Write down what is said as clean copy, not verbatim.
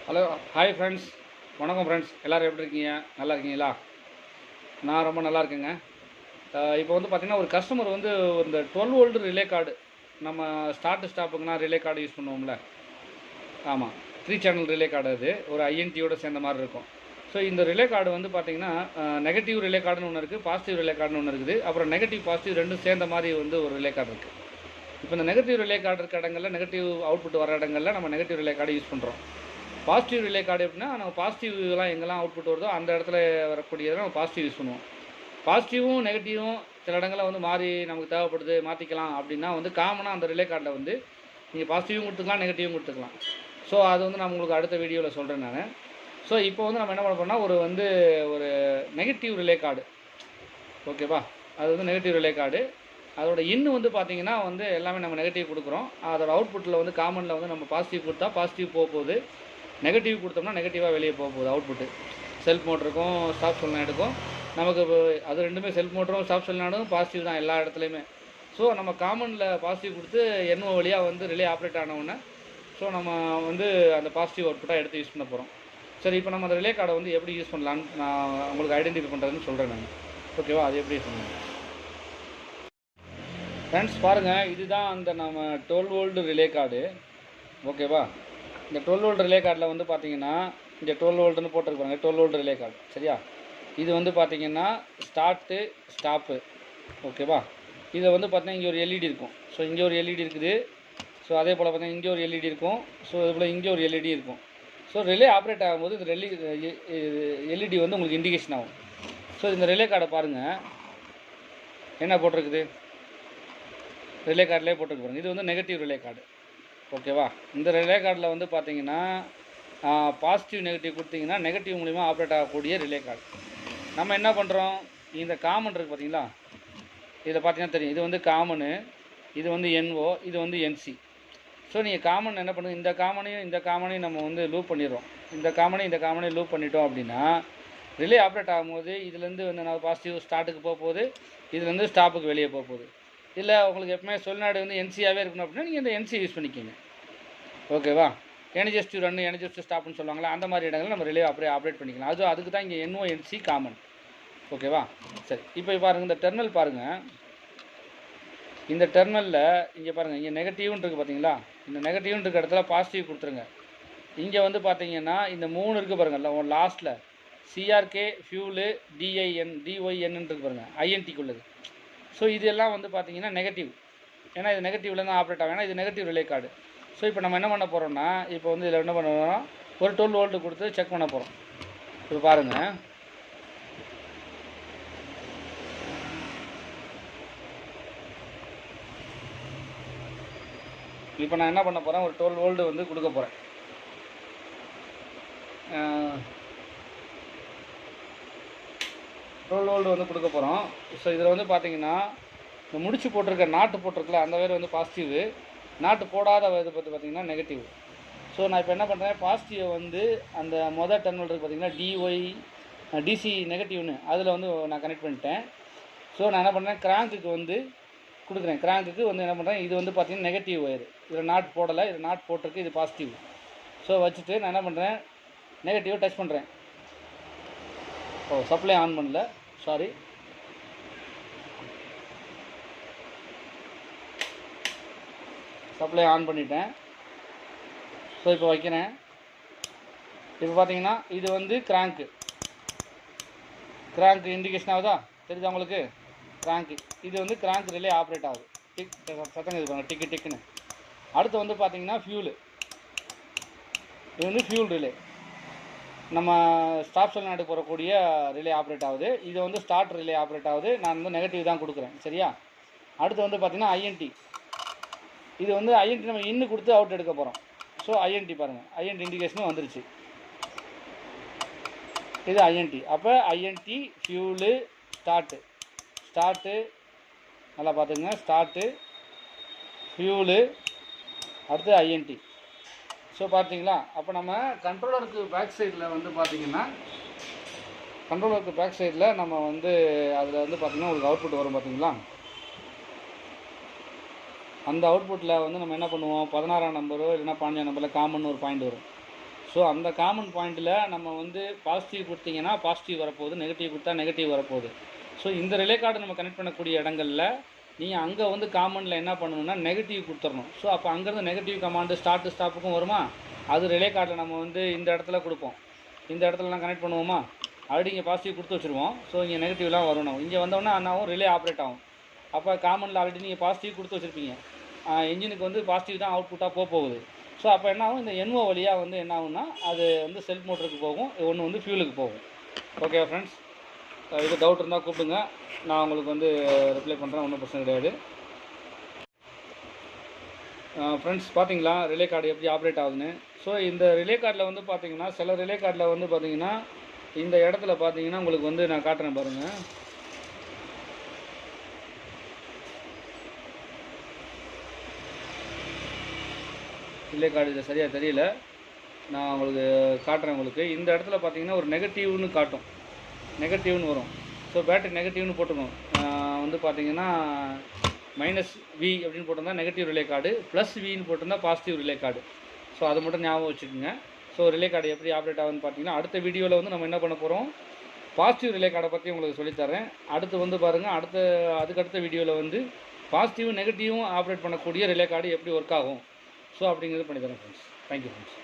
Hello, hi friends. வணக்கம் friends. எல்லோரும் எப்படி இருக்கீங்க? நல்லா இருக்கீங்களா? நான் ரொம்ப நல்லா இருக்கேங்க. இப்போ வந்து பார்த்தீங்கன்னா, ஒரு கஸ்டமர் வந்து இந்த 12 வோல்ட் ரிலே கார்டு நம்ம ஸ்டாப்புக்குனா ரிலே கார்டு யூஸ் பண்ணுவோம்ல. ஆமாம், 3 சேனல் ரிலே கார்டு அது. ஒரு ஐஎன்டியோட சேர்ந்த மாதிரி இருக்கும். ஸோ இந்த ரிலே கார்டு வந்து பார்த்தீங்கன்னா, நெகட்டிவ் ரிலே கார்டுன்னு ஒன்று இருக்குது, பாசிட்டிவ் ரிலே கார்டுன்னு ஒன்று இருக்குது. அப்புறம் நெகட்டிவ், பாசிட்டிவ் ரெண்டும் சேர்ந்த மாதிரி வந்து ஒரு ரிலே கார்டு இருக்குது. இப்போ இந்த நெகட்டிவ் ரிலே கார்டு இருக்க இடங்களில், நெகட்டிவ் அவுட்புட் வர இடங்களில் நம்ம நெகட்டிவ் ரிலே கார்டு யூஸ் பண்ணுறோம். பாசிட்டிவ் ரிலே கார்டு எப்படின்னா, நம்ம பாசிட்டிவ்லாம் எங்கெல்லாம் அவுட்புட் வருதோ அந்த இடத்துல வரக்கூடியதை நம்ம பாசிட்டிவ் யூஸ் பண்ணுவோம். பாசிட்டிவும் நெகட்டிவும் சில இடங்களில் வந்து மாறி நமக்கு தேவைப்படுது, மாற்றிக்கலாம் அப்படின்னா வந்து காமனாக அந்த ரிலே கார்டில் வந்து நீங்கள் பாசிட்டிவும் கொடுத்துக்கலாம், நெகட்டிவும் கொடுத்துக்கலாம். ஸோ அது வந்து நான் உங்களுக்கு அடுத்த வீடியோவில் சொல்கிறேன் நான். ஸோ இப்போ வந்து நம்ம என்ன பண்ண போகிறோம்னா, ஒரு நெகட்டிவ் ரிலே கார்டு, ஓகேவா? அது வந்து நெகட்டிவ் ரிலே கார்டு. அதோட வந்து பார்த்தீங்கன்னா வந்து எல்லாமே நம்ம நெகட்டிவ் கொடுக்குறோம். அதோட அவுட்புட்டில் வந்து காமனில் வந்து நம்ம பாசிட்டிவ் கொடுத்தா பாசிட்டிவ் போகுது, நெகட்டிவ் கொடுத்தோம்னா நெகட்டிவாக வெளியே போகுது அவுட்புட்டு. செல்ஃப் மோட்டருக்கும் ஸ்டாப் சொலினாய்டுக்கும் நமக்கு அது ரெண்டுமே செல்ஃப் மோட்டரும் ஸ்டாப் சொலினாய்டும் பாசிட்டிவ் தான் எல்லா இடத்துலையுமே. ஸோ நம்ம காமனில் பாசிட்டிவ் கொடுத்து என்ஓ வழியாக வந்து ரிலே ஆப்ரேட் ஆனவுடனே ஸோ நம்ம வந்து அந்த பாசிட்டிவ் அவுட்புட்டாக எடுத்து யூஸ் பண்ண போகிறோம். சரி, இப்போ நம்ம அந்த ரிலே கார்டை வந்து எப்படி யூஸ் பண்ணலான்னு நான் உங்களுக்கு ஐடென்டிஃபை பண்ணுறதுன்னு சொல்கிறேன் நான். ஓகேவா? அது எப்படி யூஸ் பண்ணுவேன் ஃப்ரெண்ட்ஸ்? பாருங்கள், இதுதான் அந்த நம்ம 12 வோல்ட் ரிலே கார்டு. ஓகேவா? இந்த 12 வோல்ட் ரிலே கார்டில் வந்து பார்த்தீங்கன்னா, இந்த 12 வோல்ட்னு போட்டிருப்பாங்க, 12 வோல்ட் ரிலே கார்டு. சரியா? இது வந்து பார்த்தீங்கன்னா ஸ்டார்ட்டு, ஸ்டாப்பு. ஓகேவா? இதில் வந்து பார்த்தீங்கன்னா இங்கே ஒரு எல்இடி இருக்கும். ஸோ இங்கே ஒரு எல்இடி இருக்குது. ஸோ அதே போல் பார்த்தீங்கன்னா இங்கே ஒரு எல்இடி இருக்கும். ஸோ இது போல் இங்கே ஒரு எல்இடி இருக்கும். ஸோ ரிலே ஆப்ரேட் ஆகும்போது இந்த எல்இடி வந்து உங்களுக்கு இண்டிகேஷன் ஆகும். ஸோ இந்த ரிலே கார்டை பாருங்கள், என்ன போட்டிருக்குது? ரிலே கார்டிலே போட்டிருக்கு பாருங்கள். இது வந்து நெகட்டிவ் ரிலே கார்டு. ஓகேவா? இந்த ரிலே கார்டில் வந்து பார்த்தீங்கன்னா பாசிட்டிவ், நெகட்டிவ் கொடுத்தீங்கன்னா நெகட்டிவ் மூலிமா ஆப்ரேட் ஆகக்கூடிய ரிலே கார்டு. நம்ம என்ன பண்ணுறோம், இந்த காமன் இருக்குது பார்த்தீங்களா? இதில் பார்த்தீங்கன்னா தெரியும், இது வந்து காமனு, இது வந்து என்ஓ, இது வந்து என்சி. ஸோ நீங்கள் காமன் என்ன பண்ணுங்க, இந்த காமனையும் நம்ம வந்து லூப் பண்ணிடுறோம். இந்த காமனையும் லூப் பண்ணிட்டோம் அப்படின்னா ரிலே ஆப்ரேட் ஆகும்போது இதுலேருந்து வந்து நான் பாசிட்டிவ் ஸ்டார்ட்டுக்கு போகும்போது, இதுலேருந்து ஸ்டாப்புக்கு வெளியே போகுது. இல்லை உங்களுக்கு எப்பவுமே சொலினாய்டு வந்து என்சியாகவே இருக்கணும் அப்படின்னா நீங்கள் இந்த என்சி யூஸ் பண்ணிக்கோங்க. ஓகேவா? எனர்ஜிஸ்ட் ரன், எனர்ஜிஸ்ட் ஸ்டாப்னு சொல்லுவாங்களா, அந்த மாதிரி இடங்கள் நம்ம ரிலே ஆப்ரேட் பண்ணிக்கலாம். அதுக்கு தான் இங்கே என்ஓ என்சி காமன். ஓகேவா? சரி, இப்போ பாருங்கள், இந்த டெர்மினல் பாருங்கள். இந்த டெர்மினலில் இங்கே பாருங்கள், இங்கே நெகட்டிவ்னு இருக்குது பார்த்தீங்களா? இந்த நெகட்டிவ்னு இருக்க இடத்துல பாசிட்டிவ் கொடுத்துருங்க. இங்கே வந்து பார்த்தீங்கன்னா இந்த 3 இருக்குது பாருங்கள், லாஸ்ட்டில் சிஆர்கே, ஃபியூலு, டிஒய்என்னு இருக்குது பாருங்கள், ஐஎன்டிக்குள்ளது. ஸோ இதெல்லாம் வந்து பார்த்தீங்கன்னா நெகட்டிவ். ஏன்னா இது நெகட்டிவில் தான் ஆப்ரேட் ஆகும். ஏன்னா இது நெகட்டிவ் ரிலே கார்டு. ஸோ இப்போ நம்ம என்ன பண்ண போகிறோம்னா, இப்போ வந்து இதில் என்ன பண்ணுறோம்னா ஒரு 12 வோல்ட்டு கொடுத்து செக் பண்ண போகிறோம். இப்போ பாருங்கள், இப்போ நான் என்ன பண்ண போகிறேன், ஒரு 12 வோல்ட்டு வந்து கொடுக்க போகிறேன். வந்து கொடுக்க போகிறோம். ஸோ இதில் வந்து பார்த்தீங்கன்னா இந்த முடிச்சு போட்டிருக்க நாட்டு போட்டிருக்கல அந்த வேறு வந்து பாசிட்டிவ், நாட்டு போடாத இது பார்த்தீங்கன்னா நெகட்டிவ். ஸோ நான் இப்போ என்ன பண்ணுறேன், பாசிட்டிவை வந்து அந்த மொதல் டெர்மினல் இருக்குது பார்த்தீங்கன்னா டிசி நெகட்டிவ்னு அதில் வந்து நான் கனெக்ட் பண்ணிட்டேன். ஸோ நான் என்ன பண்ணுறேன், கிராங்குக்கு வந்து கொடுக்குறேன். கிராங்குக்கு வந்து என்ன பண்ணுறேன், இது வந்து பார்த்தீங்கன்னா நெகட்டிவ் ஒயர், இதில் நாட் போடலை, இது நாட் போட்டிருக்கு, இது பாசிட்டிவ். ஸோ வச்சுட்டு நான் என்ன பண்ணுறேன், நெகட்டிவை டச் பண்ணுறேன். சப்ளை ஆன் பண்ணல, சாரி. சப்ளை ஆன் பண்ணிட்டேன். ஸோ இப்போ வைக்கிறேன். இப்போ பார்த்தீங்கன்னா இது வந்து கிராங்க்கு இண்டிகேஷன் ஆகுதா, தெரியுதா உங்களுக்கு? கிராங்க்கு இது வந்து கிராங்க் ரிலே ஆப்ரேட் ஆகுது. டிக் சத்தங்க இது பாருங்கள், டிக்கு டிக்குன்னு. அடுத்து வந்து பார்த்தீங்கன்னா ஃபியூலு, இது வந்து ஃபியூல் ரிலே, நம்ம ஸ்டாப் சொலினாய்டு போகக்கூடிய ரிலே ஆப்ரேட் ஆகுது. இது வந்து ஸ்டார்ட் ரிலே ஆப்ரேட் ஆகுது. நான் வந்து நெகட்டிவ் தான் கொடுக்குறேன். சரியா? அடுத்து வந்து பார்த்திங்கன்னா ஐஎன்டி, இது வந்து ஐஎன்டி நம்ம இன்னும் கொடுத்து அவுட் எடுக்க போகிறோம். ஸோ ஐஎன்டி பாருங்கள், ஐஎன்டி இண்டிகேஷனும் வந்துருச்சு. இது ஐஎன்டி. அப்போ ஐஎன்டி, ஃபியூலு, ஸ்டார்ட்டு நல்லா பார்த்துங்க, ஸ்டார்ட்டு, ஃபியூலு, அடுத்து ஐஎன்டி. ஸோ பார்த்தீங்களா? அப்போ நம்ம கண்ட்ரோலருக்கு பேக் சைடில் வந்து பார்த்திங்கன்னா, நம்ம வந்து அதில் வந்து பார்த்திங்கன்னா ஒரு அவுட்புட் வரும் பார்த்தீங்களா? அந்த அவுட்புட்டில் வந்து நம்ம என்ன பண்ணுவோம், 16ஆம் நம்பரோ இல்லைனா 15ஆம் நம்பரில் காமன் ஒரு பாயிண்ட் வரும். ஸோ அந்த காமன் பாயிண்ட்டில் நம்ம வந்து பாசிட்டிவ் கொடுத்தீங்கன்னா பாசிட்டிவ் வரப்போகுது, நெகட்டிவ் கொடுத்தா நெகட்டிவ் வரப்போகுது. ஸோ இந்த ரிலே கார்டு நம்ம கனெக்ட் பண்ணக்கூடிய இடங்களில் நீங்கள் அங்கே வந்து காமனில் என்ன பண்ணணும்னா நெகட்டிவ் கொடுத்துடணும். ஸோ அப்போ அங்கேருந்து நெகட்டிவ் கமாண்டு ஸ்டார்ட் ஸ்டாப்புக்கும் வருமா, அது ரிலே கார்டில் நம்ம வந்து இந்த இடத்துல கொடுப்போம். இந்த இடத்துலலாம் கனெக்ட் பண்ணுவோமா, ஆல்ரெடி இங்கே பாசிட்டிவ் கொடுத்து வச்சுருவோம். ஸோ இங்கே நெகட்டிவ்லாம் வரணும். இங்கே வந்தோடனே அண்ணாவும் ரிலே ஆப்ரேட் ஆகும். அப்போ காமனில் ஆல்ரெடி நீங்கள் பாசிட்டிவ் கொடுத்து வச்சுருப்பீங்க, இன்ஜினுக்கு வந்து பாசிட்டிவ் தான் அவுட்புட்டாக போகுது. ஸோ அப்போ என்ன ஆகும், இந்த என்ஓ வழியாக வந்து என்ன ஆகும்னா அது வந்து செல்ஃப் மோட்டருக்கு போகும், ஒன்று வந்து ஃபியூலுக்கு போகும். ஓகே ஃப்ரெண்ட்ஸ், இது டவுட் இருந்தால் கூப்பிடுங்க, நான் உங்களுக்கு வந்து ரிப்ளை பண்ணுறேன், ஒன்றும் பிரச்சனை கிடையாது. ஃப்ரெண்ட்ஸ் பார்த்தீங்களா ரிலே கார்டு எப்படி ஆப்ரேட் ஆகுதுன்னு. ஸோ இந்த ரிலே கார்டில் வந்து பார்த்தீங்கன்னா சில ரிலே கார்டில் வந்து பார்த்தீங்கன்னா இந்த இடத்துல பார்த்தீங்கன்னா உங்களுக்கு வந்து நான் காட்டுறேன் பாருங்கள். ரிலே கார்டு இதில் சரியாக தெரியல, நான் உங்களுக்கு காட்டுறேன். உங்களுக்கு இந்த இடத்துல பார்த்தீங்கன்னா ஒரு நெகட்டிவ்னு காட்டும், நெகட்டிவ்னு வரும். ஸோ பேட்டரி நெகட்டிவ்னு போட்டுக்கணும். வந்து பார்த்தீங்கன்னா -V அப்படின்னு போட்டிருந்தா நெகட்டிவ் ரிலே கார்டு, +Vன்னு போட்டிருந்தா பாசிட்டிவ் ரிலே கார்டு. ஸோ அதை மட்டும் ஞாபகம் வச்சுக்கோங்க. ஸோ ரிலே கார்டு எப்படி ஆப்ரேட் ஆகுதுன்னு பார்த்தீங்கன்னா அடுத்த வீடியோவில் வந்து நம்ம என்ன பண்ண போகிறோம், பாசிட்டிவ் ரிலே கார்டை பற்றி உங்களுக்கு சொல்லித்தரேன். அடுத்து வந்து பாருங்கள், அதுக்கடுத்த வீடியோவில் வந்து பாசிட்டிவும் நெகட்டிவும் ஆப்ரேட் பண்ணக்கூடிய ரிலே கார்டு எப்படி ஒர்க் ஆகும், ஸோ அப்படிங்கிறது பண்ணி தரேன் ஃப்ரெண்ட்ஸ். Thank you friends.